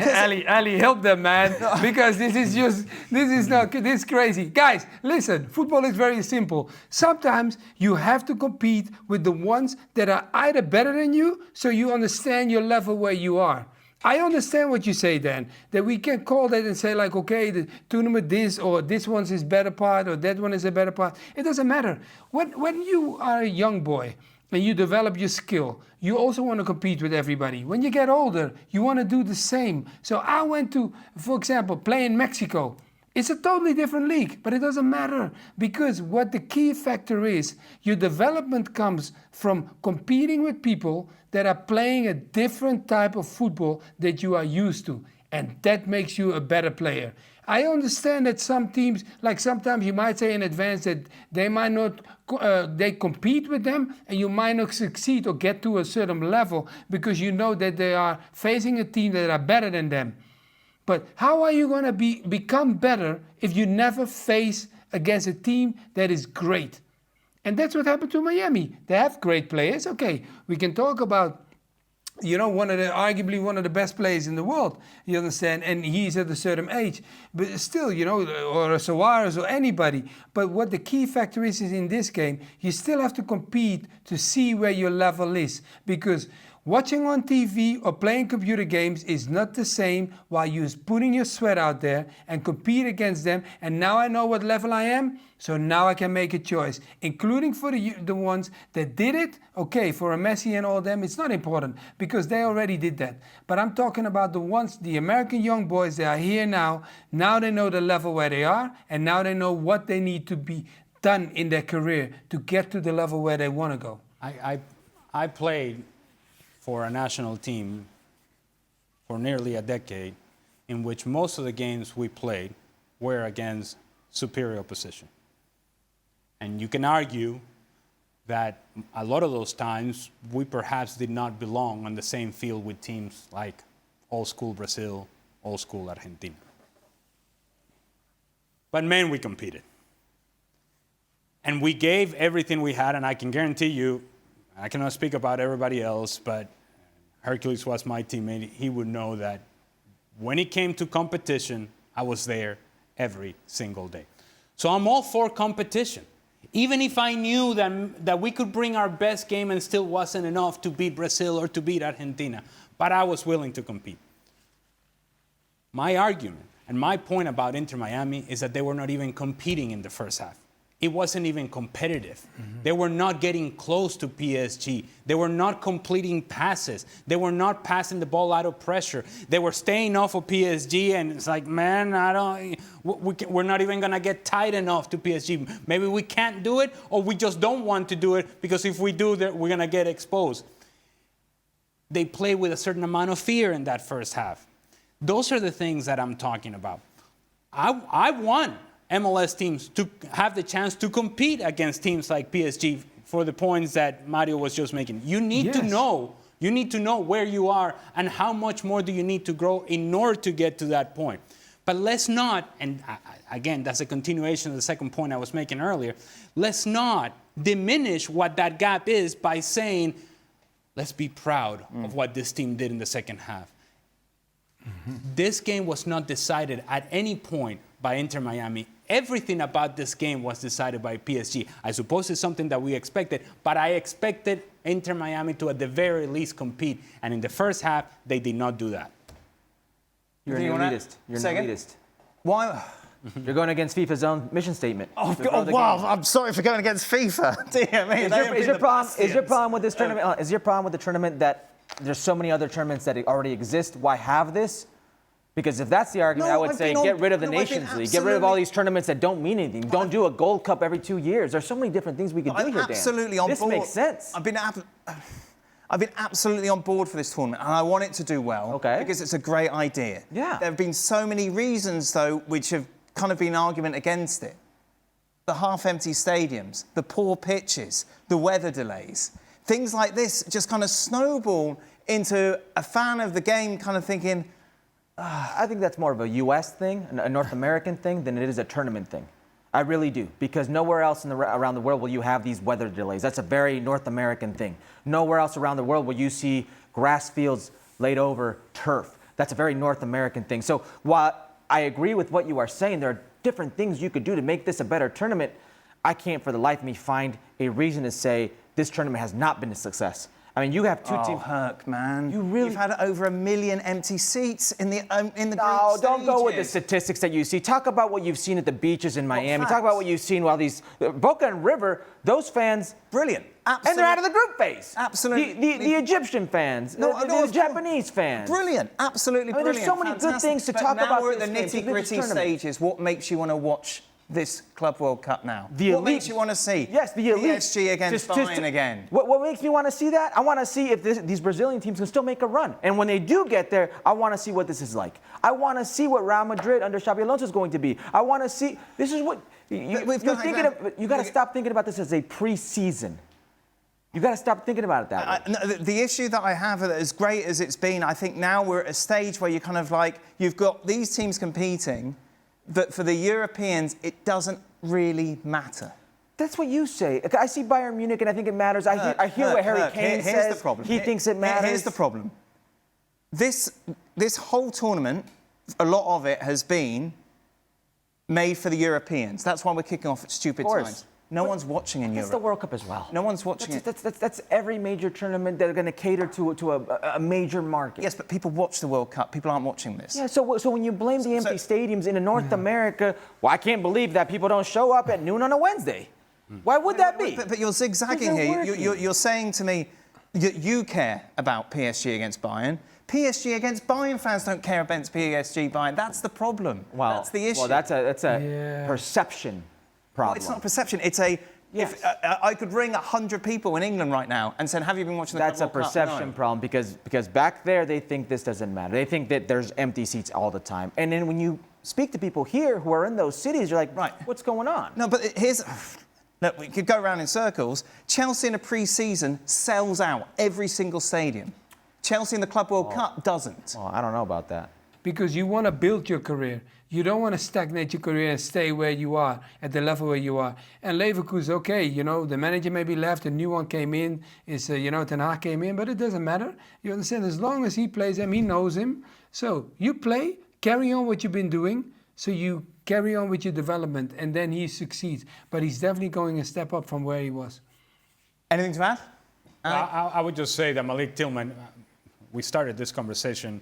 Ali, help them, man. Because this is crazy. Guys, listen, football is very simple. Sometimes you have to compete with the ones that are either better than you, so you understand your level where you are. I understand what you say, Dan, that we can call that and say, like, okay, the tournament this, or this one's is better part, or that one is a better part. It doesn't matter. When you are a young boy, and you develop your skill, you also want to compete with everybody. When you get older, you want to do the same. So I went to, for example, play in Mexico. It's a totally different league, but it doesn't matter, because what the key factor is, your development comes from competing with people that are playing a different type of football that you are used to, and that makes you a better player. I understand that some teams, like sometimes you might say in advance that they might not, they compete with them and you might not succeed or get to a certain level because you know that they are facing a team that are better than them. But how are you going to become better if you never face against a team that is great. And that's what happened to Miami. They have great players. Okay, we can talk about, arguably one of the best players in the world, you understand, and he's at a certain age. But still, or a Suarez or anybody. But what the key factor is in this game, you still have to compete to see where your level is. Because watching on TV or playing computer games is not the same while you're putting your sweat out there and compete against them. And now I know what level I am, so now I can make a choice, including for the ones that did it. Okay, for a Messi and all them, it's not important because they already did that. But I'm talking about the ones, the American young boys that are here now. Now they know the level where they are, and now they know what they need to be done in their career to get to the level where they want to go. I played for a national team for nearly a decade in which most of the games we played were against superior opposition. And you can argue that a lot of those times we perhaps did not belong on the same field with teams like old school Brazil, old school Argentina. But man, we competed. And we gave everything we had, and I can guarantee you, I cannot speak about everybody else, but Hercules was my teammate. He would know that when it came to competition, I was there every single day. So I'm all for competition. Even if I knew that we could bring our best game and still wasn't enough to beat Brazil or to beat Argentina, but I was willing to compete. My argument and my point about Inter Miami is that they were not even competing in the first half. It wasn't even competitive. Mm-hmm. They were not getting close to PSG. They were not completing passes. They were not passing the ball out of pressure. They were staying off of PSG, and it's like, man, we're not even going to get tight enough to PSG. Maybe we can't do it, or we just don't want to do it, because if we do that, we're going to get exposed. They play with a certain amount of fear in that first half. Those are the things that I'm talking about. I want MLS teams to have the chance to compete against teams like PSG for the points that Mario was just making. You need to know where you are and how much more do you need to grow in order to get to that point. But let's not, and again, that's a continuation of the second point I was making earlier, let's not diminish what that gap is by saying, let's be proud of what this team did in the second half. Mm-hmm. This game was not decided at any point by Inter Miami. Everything about this game was decided by PSG. I suppose it's something that we expected, but I expected Inter Miami to at the very least compete. And in the first half, they did not do that. You're an elitist. You're an elitist. Why? You're going against FIFA's own mission statement. Wow, I'm sorry for going against FIFA. Dear me. Is your problem with this tournament? Is your problem with the tournament that there's so many other tournaments that already exist? Why have this? Because if that's the argument, I would say get rid of the Nations League. Get rid of all these tournaments that don't mean anything. Don't do a Gold Cup every 2 years. There's so many different things we could do here, Dan. Absolutely on board. This makes sense. I've been absolutely on board for this tournament, and I want it to do well. Okay. Because it's a great idea. Yeah. There have been so many reasons, though, which have kind of been an argument against it. The half-empty stadiums, the poor pitches, the weather delays. Things like this just kind of snowball into a fan of the game kind of thinking, I think that's more of a U.S. thing, a North American thing, than it is a tournament thing. I really do, because nowhere else around the world will you have these weather delays. That's a very North American thing. Nowhere else around the world will you see grass fields laid over turf. That's a very North American thing. So while I agree with what you are saying, there are different things you could do to make this a better tournament. I can't for the life of me find a reason to say this tournament has not been a success. I mean, you have two teams. Oh, Herc, man. You've had over 1 million empty seats in the group No, don't stages. go with the statistics that you see. Talk about what you've seen at the beaches in Miami. Talk about what you've seen while these Boca and River, those fans. Brilliant. Absolutely. And they're out of the group phase. Absolutely. The Egyptian fans, the Japanese fans. Brilliant. Absolutely brilliant. There's so many good things to talk about. Now we're at the nitty-gritty stages. What makes you want to watch this Club World Cup now? What makes you want to see? Yes, the elite. PSG against Bayern again. What makes me want to see that? I want to see if these Brazilian teams can still make a run. And when they do get there, I want to see what this is like. I want to see what Real Madrid under Xabi Alonso is going to be. I want to see. This is what you got to stop thinking about this as a preseason. You got to stop thinking about it that way. The issue that I have, as great as it's been, I think now we're at a stage where you're kind of like, you've got these teams competing, but for the Europeans, it doesn't really matter? That's what you say. I see Bayern Munich, and I think it matters. I hear what Harry Kane says. Here's the problem. He thinks it matters. Here's the problem. This whole tournament, a lot of it has been made for the Europeans. That's why we're kicking off at stupid times. No one's watching in Europe. That's the World Cup as well. No one's watching it. That's every major tournament that are going to cater to a major market. Yes, but people watch the World Cup. People aren't watching this. Yeah, so when you blame the empty stadiums in North America, well, I can't believe that people don't show up at noon on a Wednesday. Why would that be? But you're zigzagging here. You're saying to me that you care about PSG against Bayern. PSG against Bayern fans don't care against PSG Bayern. That's the problem. Well, that's the issue. Well, that's a perception problem. Well, it's not a perception. It's a. Yes. If I could ring 100 people in England right now and say, "Have you been watching the That's a World Cup?" perception problem because back there they think this doesn't matter. They think that there's empty seats all the time. And then when you speak to people here who are in those cities, you're like, right, what's going on? No, but here's. Look, we could go around in circles. Chelsea in a pre-season sells out every single stadium. Chelsea in the Club World Cup doesn't. Well, I don't know about that. Because you want to build your career. You don't want to stagnate your career and stay where you are, at the level where you are. And Leverkusen, okay, the manager maybe left, a new one came in, Ten Hag came in, but it doesn't matter. You understand, as long as he plays him, he knows him. So you play, carry on what you've been doing, so you carry on with your development, and then he succeeds. But he's definitely going a step up from where he was. Anything to add? I would just say that Malik Tillman, we started this conversation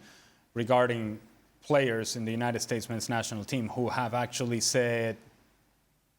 regarding players in the United States men's national team who have actually said,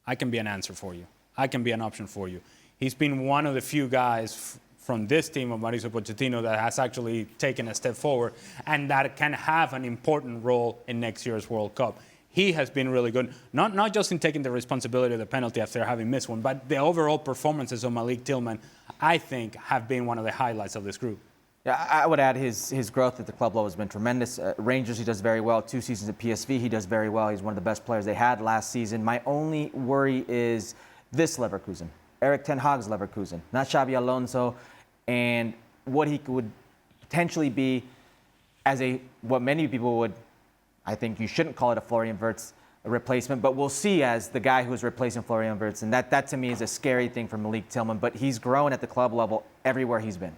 I can be an answer for you. I can be an option for you. He's been one of the few guys from this team of Mauricio Pochettino that has actually taken a step forward and that can have an important role in next year's World Cup. He has been really good, not just in taking the responsibility of the penalty after having missed one, but the overall performances of Malik Tillman, I think, have been one of the highlights of this group. Yeah, I would add his growth at the club level has been tremendous. Rangers, he does very well. 2 seasons at PSV, he does very well. He's one of the best players they had last season. My only worry is this Leverkusen, Erik ten Hag's Leverkusen, not Xabi Alonso, and what he could potentially be as what many people would, I think you shouldn't call it a Florian Wirtz replacement, but we'll see as the guy who's replacing Florian Wirtz. And that to me is a scary thing for Malik Tillman, but he's grown at the club level everywhere he's been.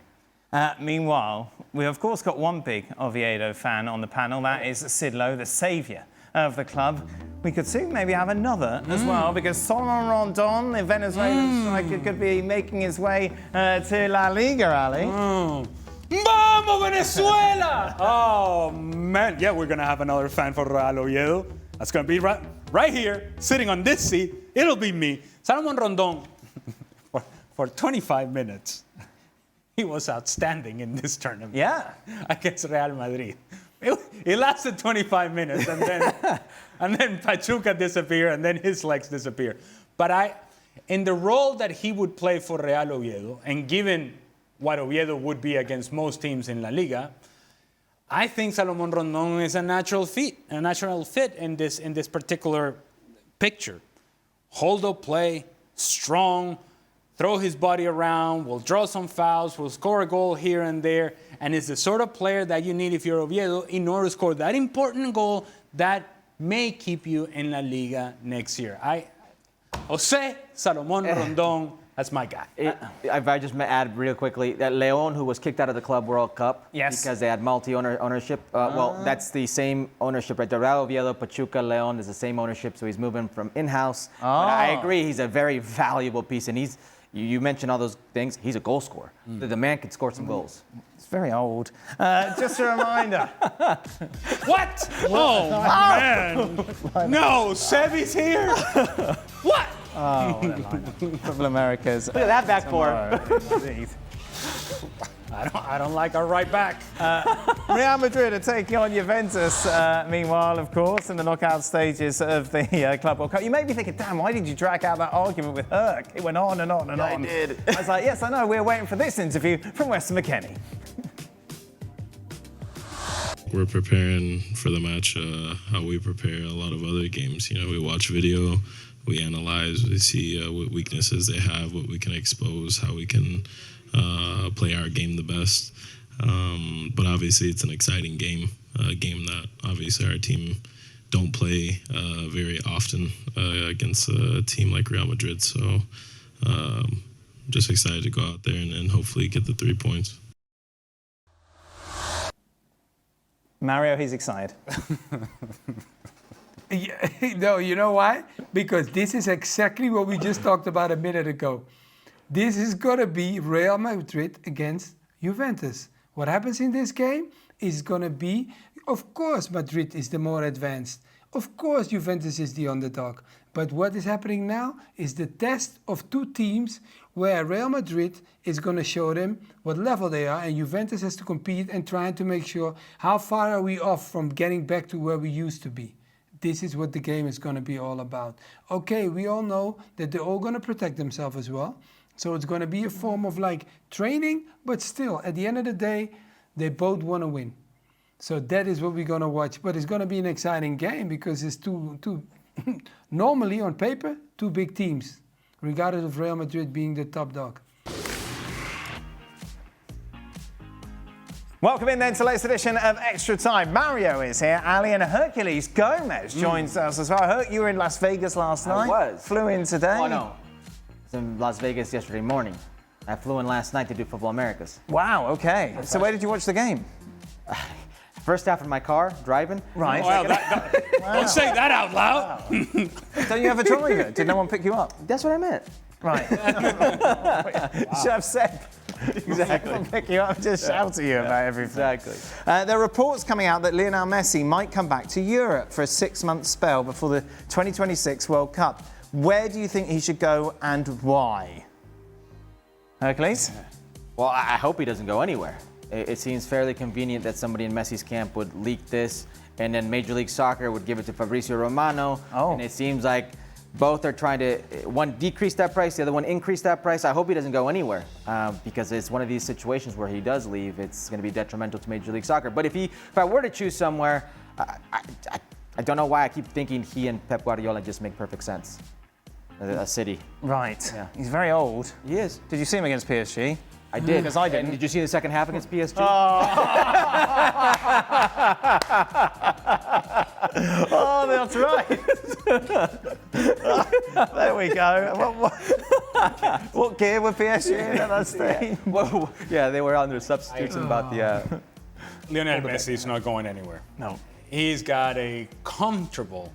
Meanwhile, we've of course got one big Oviedo fan on the panel. That is Sidlow, the saviour of the club. We could soon maybe have another as well, because Solomon Rondon, the Venezuelan striker, could be making his way to La Liga, Ali. Vamos, Venezuela! Oh, man. Yeah, we're going to have another fan for Real Oviedo. That's going to be right here, sitting on this seat. It'll be me. Salomon Rondon, for 25 minutes. He was outstanding in this tournament. Yeah. Against Real Madrid. It lasted 25 minutes, and then Pachuca disappeared, and then his legs disappeared. But in the role that he would play for Real Oviedo, and given what Oviedo would be against most teams in La Liga, I think Salomon Rondon is a natural fit in this particular picture. Hold up play, strong, throw his body around, will draw some fouls, will score a goal here and there, and is the sort of player that you need if you're Oviedo in order to score that important goal that may keep you in La Liga next year. Jose Salomon Rondon, that's my guy. If I just add real quickly, that Leon, who was kicked out of the Club World Cup because they had multi-ownership, well, that's the same ownership right there. Real Oviedo, Pachuca, Leon is the same ownership, so he's moving from in-house. But I agree, he's a very valuable piece, and you mentioned all those things, he's a goal scorer. The man can score some goals. It's very old. Just a reminder. What? Oh, man. No, Sebi's here? What? Oh, what a lineup. Football Americas. Look at that back four. Indeed. I don't like our right back. Real Madrid are taking on Juventus, meanwhile, of course, in the knockout stages of the Club World Cup. You may be thinking, damn, why did you drag out that argument with Herc? It went on and on and on. I did. I was like, yes, I know, we're waiting for this interview from Weston McKennie. We're preparing for the match how we prepare a lot of other games. We watch video, we analyze, we see what weaknesses they have, what we can expose, how we can play our game the best. But obviously it's an exciting game, a game that obviously our team don't play very often against a team like Real Madrid. So just excited to go out there and hopefully get the 3 points. Mario, he's excited. Yeah, no, you know why? Because this is exactly what we just talked about a minute ago. This is going to be Real Madrid against Juventus. What happens in this game is going to be, of course, Madrid is the more advanced. Of course, Juventus is the underdog. But what is happening now is the test of two teams where Real Madrid is going to show them what level they are, and Juventus has to compete and trying to make sure how far are we off from getting back to where we used to be. This is what the game is going to be all about. Okay, we all know that they're all going to protect themselves as well. So it's going to be a form of like training, but still, at the end of the day, they both want to win. So that is what we're going to watch. But it's going to be an exciting game because it's two normally on paper, two big teams, regardless of Real Madrid being the top dog. Welcome in then to the latest edition of Extra Time. Mario is here, Ali, and Hercules Gomez joins us as well. I heard you were in Las Vegas last night. I was. Flew in today. Oh, no. I was in Las Vegas yesterday morning. I flew in last night to do Football Americas. Wow, okay. So where did you watch the game? First half in my car, driving. Right. Don't say that out loud. Don't you have a driver? Did no one pick you up? That's what I meant. Right. Should have said. Exactly. Someone pick you up and just shout at you about everything. Exactly. There are reports coming out that Lionel Messi might come back to Europe for a 6-month spell before the 2026 World Cup. Where do you think he should go and why? Hercules? Well, I hope he doesn't go anywhere. It seems fairly convenient that somebody in Messi's camp would leak this, and then Major League Soccer would give it to Fabrizio Romano. Oh. And it seems like both are trying to, one decrease that price, the other one increase that price. I hope he doesn't go anywhere because it's one of these situations where he does leave, it's going to be detrimental to Major League Soccer. But if I were to choose somewhere, I don't know why I keep thinking he and Pep Guardiola just make perfect sense. A city. Right. Yeah. He's very old. He is. Did you see him against PSG? I did. Because I didn't. And did you see the second half against PSG? Oh, that's right. There we go. What gear were PSG in at that stage? Well, yeah, they were under substitutes about the. Lionel Messi is not going anywhere. No. He's got a comfortable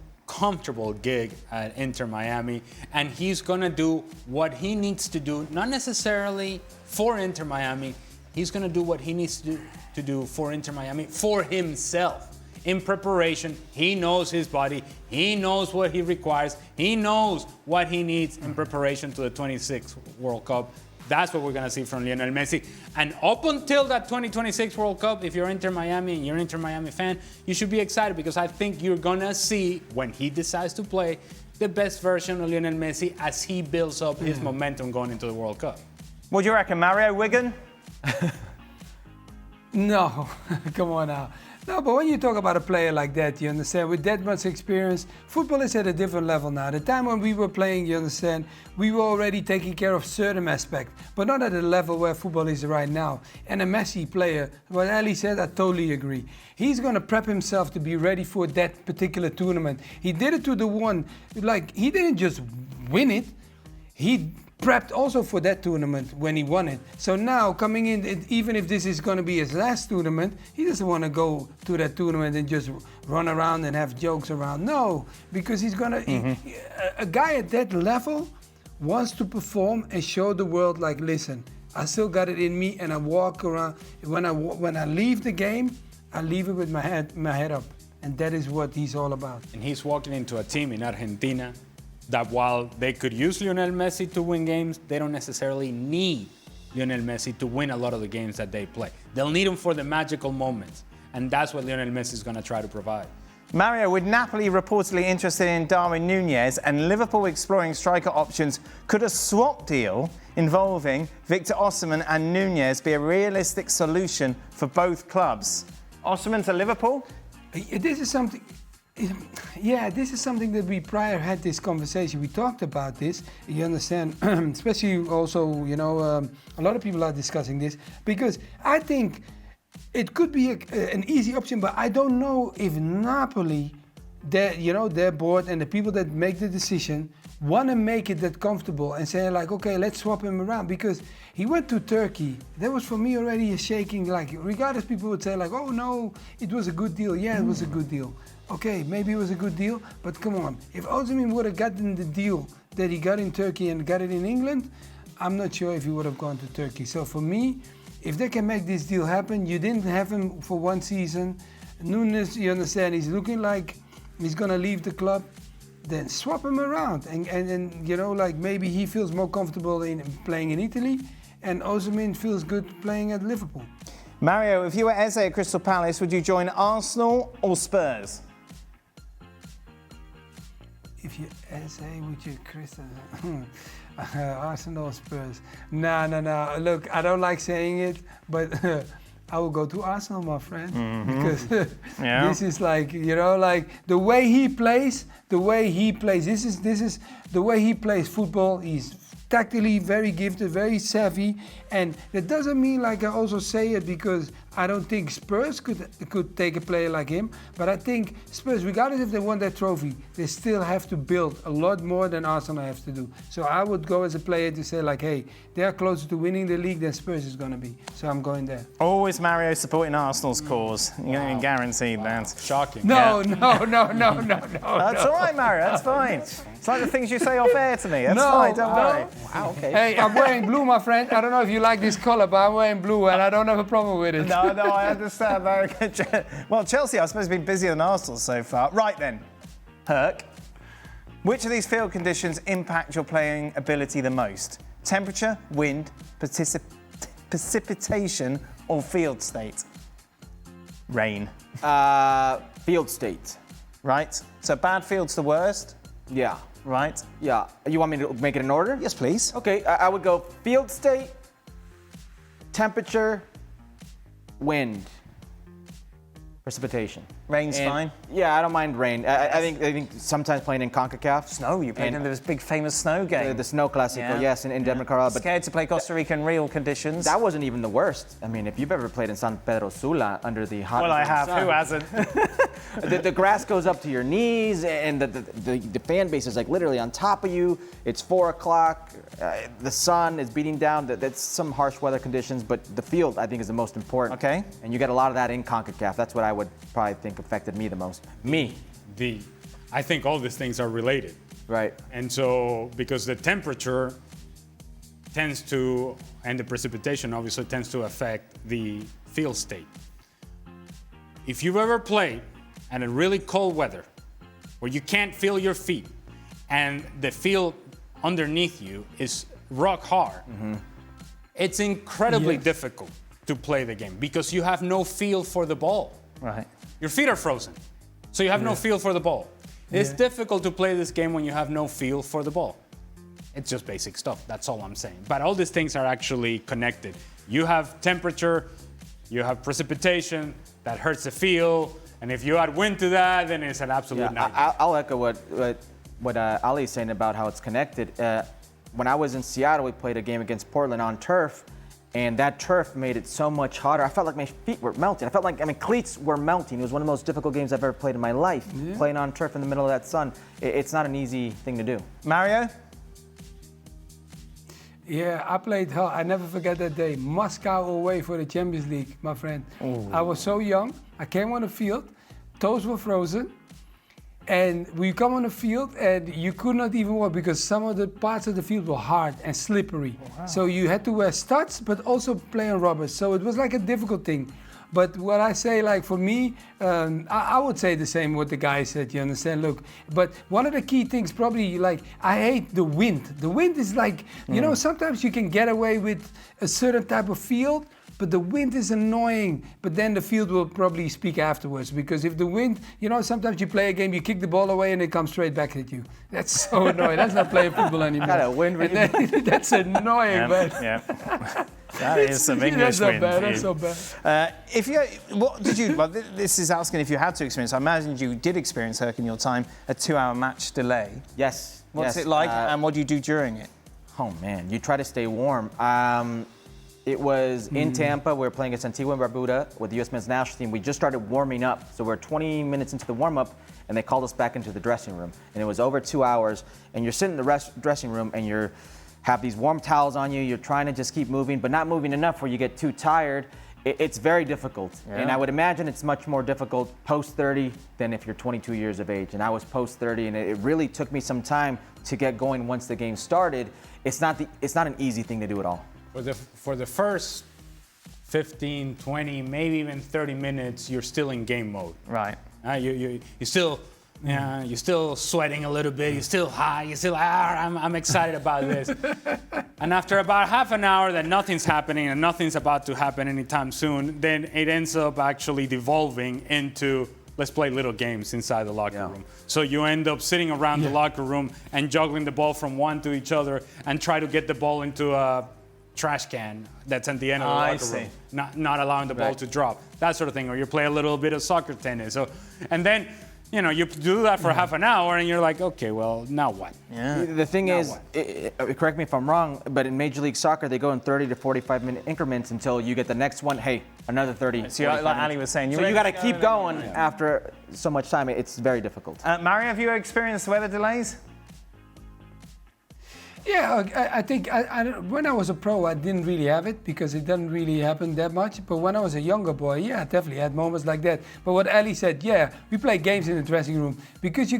gig at Inter Miami, and he's going to do what he needs to do, not necessarily for Inter Miami. He's going to do what he needs to do for Inter Miami, for himself. In preparation, he knows his body, he knows what he requires, he knows what he needs in preparation to the 26th World Cup. That's what we're going to see from Lionel Messi. And up until that 2026 World Cup, if you're Inter Miami and you're an Inter Miami fan, you should be excited because I think you're going to see, when he decides to play, the best version of Lionel Messi as he builds up his momentum going into the World Cup. What do you reckon, Mario? Wigan? No, come on now. No, but when you talk about a player like that, you understand, with that much experience, football is at a different level now. The time when we were playing, you understand, we were already taking care of certain aspects, but not at the level where football is right now. And a Messi player, what Ali said, I totally agree. He's going to prep himself to be ready for that particular tournament. He did it to the one, like, he didn't just win it, he prepped also for that tournament when he won it. So now coming in, even if this is going to be his last tournament, he doesn't want to go to that tournament and just run around and have jokes around. No, because he's going to, a guy at that level wants to perform and show the world, like, listen, I still got it in me, and I walk around. When I leave the game, I leave it with my head up. And that is what he's all about. And he's walking into a team in Argentina that while they could use Lionel Messi to win games, they don't necessarily need Lionel Messi to win a lot of the games that they play. They'll need him for the magical moments, and that's what Lionel Messi is going to try to provide. Mario, with Napoli reportedly interested in Darwin Núñez and Liverpool exploring striker options, could a swap deal involving Victor Osimhen and Núñez be a realistic solution for both clubs? Osimhen to Liverpool? This is something... Yeah, this is something that we prior had this conversation. We talked about this, you understand, especially also, you know, a lot of people are discussing this because I think it could be an easy option, but I don't know if Napoli their board and the people that make the decision want to make it that comfortable and say like, okay, let's swap him around, because he went to Turkey. That was for me already a shaking, like, regardless, people would say like, oh no, it was a good deal. Yeah, it was a good deal. Okay, maybe it was a good deal, but come on. If Osimhen would have gotten the deal that he got in Turkey and got it in England, I'm not sure if he would have gone to Turkey. So for me, if they can make this deal happen, you didn't have him for one season. Nunes, you understand, he's looking like he's gonna leave the club. Then swap him around, and you know, like maybe he feels more comfortable in playing in Italy, and Osimhen feels good playing at Liverpool. Mario, if you were Eze at Crystal Palace, would you join Arsenal or Spurs? If you Eze, would you Crystal? Arsenal or Spurs? No. Look, I don't like saying it, but I will go to Arsenal, my friend, because this is like, you know, like the way he plays. This is the way he plays football. He's tactically very gifted, very savvy, and that doesn't mean like I also say it because I don't think Spurs could take a player like him, but I think Spurs, regardless if they won that trophy, they still have to build a lot more than Arsenal has to do. So I would go as a player to say like, hey, they're closer to winning the league than Spurs is going to be. So I'm going there. Always Mario supporting Arsenal's cause. You can guarantee that. Shocking. No. That's all right, Mario. That's fine. It's like the things you say off air to me. That's fine. Don't worry. Wow, okay. Hey, I'm wearing blue, my friend. I don't know if you like this color, but I'm wearing blue and I don't have a problem with it. No, I understand. Well, Chelsea, I suppose, have been busier than Arsenal so far. Right then, Herc, which of these field conditions impact your playing ability the most? Temperature, wind, precipitation, or field state? Rain. Field state. Right. So bad field's the worst. Yeah. Right. Yeah. You want me to make it in order? Yes, please. Okay, I would go field state, temperature, wind, precipitation. Rain's fine. Yeah, I don't mind rain. I think sometimes playing in CONCACAF. Snow. You played in this big famous snow game. The Snow Classico, yes, in Denver, Colorado. But scared to play Costa Rica in real conditions. that wasn't even the worst. I mean, if you've ever played in San Pedro Sula under the hot Well, I have. sun, Who hasn't? the grass goes up to your knees, and the fan base is like literally on top of you. It's 4 o'clock. The sun is beating down. That's some harsh weather conditions, but the field, I think, is the most important. Okay. And you get a lot of that in CONCACAF. That's what I would probably think affected me the most. I think all these things are related. Right. And so, because the temperature tends to, and the precipitation obviously tends to affect the field state. If you've ever played in a really cold weather, where you can't feel your feet, and the field underneath you is rock hard, it's incredibly difficult to play the game because you have no feel for the ball. Right. Your feet are frozen, so you have no feel for the ball. It's difficult to play this game when you have no feel for the ball. It's just basic stuff, that's all I'm saying. But all these things are actually connected. You have temperature, you have precipitation, that hurts the feel, and if you add wind to that, then it's an absolute nightmare. I'll echo what Ali is saying about how it's connected. When I was in Seattle, we played a game against Portland on turf, and that turf made it so much hotter. I felt like my feet were melting. I felt like, cleats were melting. It was one of the most difficult games I've ever played in my life, playing on turf in the middle of that sun. It's not an easy thing to do. Mario? Yeah, I played hell. I never forget that day. Moscow away for the Champions League, my friend. I was so young. I came on the field. Toes were frozen. And we come on the field and you could not even walk because some of the parts of the field were hard and slippery. Wow. So you had to wear studs, but also play on rubbers. So it was like a difficult thing. But what I say, like for me, I would say the same what the guy said, you understand? Look, but one of the key things probably, like, I hate the wind. The wind is like, you know, sometimes you can get away with a certain type of field, but the wind is annoying. But then the field will probably speak afterwards, because if the wind, you know, sometimes you play a game, you kick the ball away and it comes straight back at you. That's so annoying. That's not playing football anymore. Got a wind reading. That's annoying, man. Yeah. That is some English wind. That's so bad. This is asking if you had to experience. I imagine you did experience, Herc, in your time, a 2-hour match delay. Yes. What's it like, and what do you do during it? Oh man, you try to stay warm. It was in Tampa. We were playing against Antigua and Barbuda with the U.S. men's national team. We just started warming up, so we're 20 minutes into the warm-up, and they called us back into the dressing room. And it was over 2 hours, and you're sitting in the dressing room, and you have these warm towels on you. You're trying to just keep moving, but not moving enough where you get too tired. It's very difficult. Yeah. And I would imagine it's much more difficult post 30 than if you're 22 years of age. And I was post 30, and it really took me some time to get going once the game started. It's not an easy thing to do at all. For the first 15, 20, maybe even 30 minutes, you're still in game mode. Right. You're still sweating a little bit. You're still high. You're still, I'm excited about this. And after about half an hour that nothing's happening and nothing's about to happen anytime soon, then it ends up actually devolving into, let's play little games inside the locker room. So you end up sitting around the locker room and juggling the ball from one to each other and try to get the ball into a trash can that's at the end of the locker room, not allowing the ball to drop, that sort of thing. Or you play a little bit of soccer tennis. And then, you do that for half an hour and you're like, okay, well, now what? Yeah. The thing is, correct me if I'm wrong, but in Major League Soccer, they go in 30 to 45-minute increments until you get the next one. Hey, another 30. So like Ali was saying, so you got to keep going after so much time. It's very difficult. Mario, have you experienced weather delays? Yeah, I think when I was a pro, I didn't really have it because it doesn't really happen that much. But when I was a younger boy, yeah, I definitely had moments like that. But what Ali said, yeah, we play games in the dressing room because they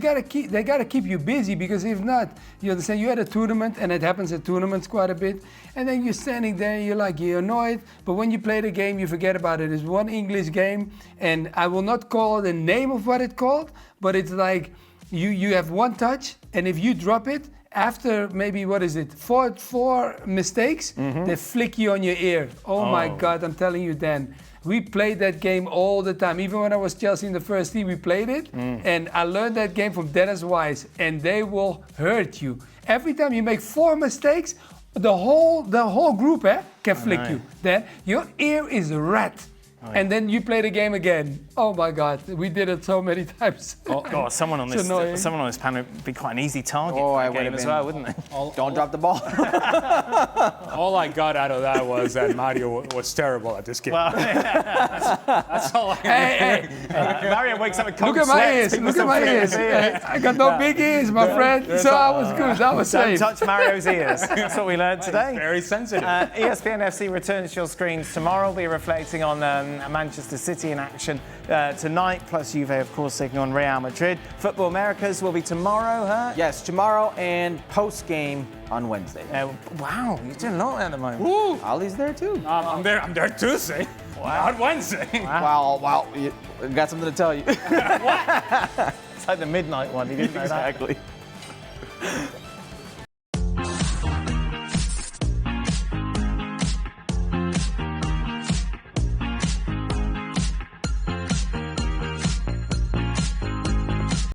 gotta keep you busy, because if not, you understand, you had a tournament, and it happens at tournaments quite a bit, and then you're standing there, you're annoyed. But when you play the game, you forget about it. It's one English game, and I will not call the name of what it's called, but it's like you have one touch, and if you drop it, after maybe, four mistakes, they flick you on your ear. Oh my God, I'm telling you, Dan. We played that game all the time. Even when I was Chelsea in the first team, we played it. And I learned that game from Dennis Wise, and they will hurt you. Every time you make 4 mistakes, the whole group can flick you. Then your ear is red. And then you play the game again. Oh my God, we did it so many times. Someone on this panel would be quite an easy target for a game as well, wouldn't they? Don't drop the ball. All I got out of that was that Mario was terrible at this game. Well, that's all I got. Mario wakes up with cold Look at my sweats. ears. Look at my ears. I got no big ears, my friend. So I was good. I was Don't safe. touch Mario's ears. That's what we learned today. Very sensitive. ESPN FC returns to your screens tomorrow. We'll be reflecting on Manchester City in action tonight, plus Juve, of course, taking on Real Madrid. Football Americas will be tomorrow, huh? Yes, tomorrow and post-game on Wednesday. Wow, you're doing a lot at the moment. Woo. Ali's there too. I'm there Tuesday. Not Wednesday. Wow. Got something to tell you. It's like the midnight one. You didn't know that. Exactly.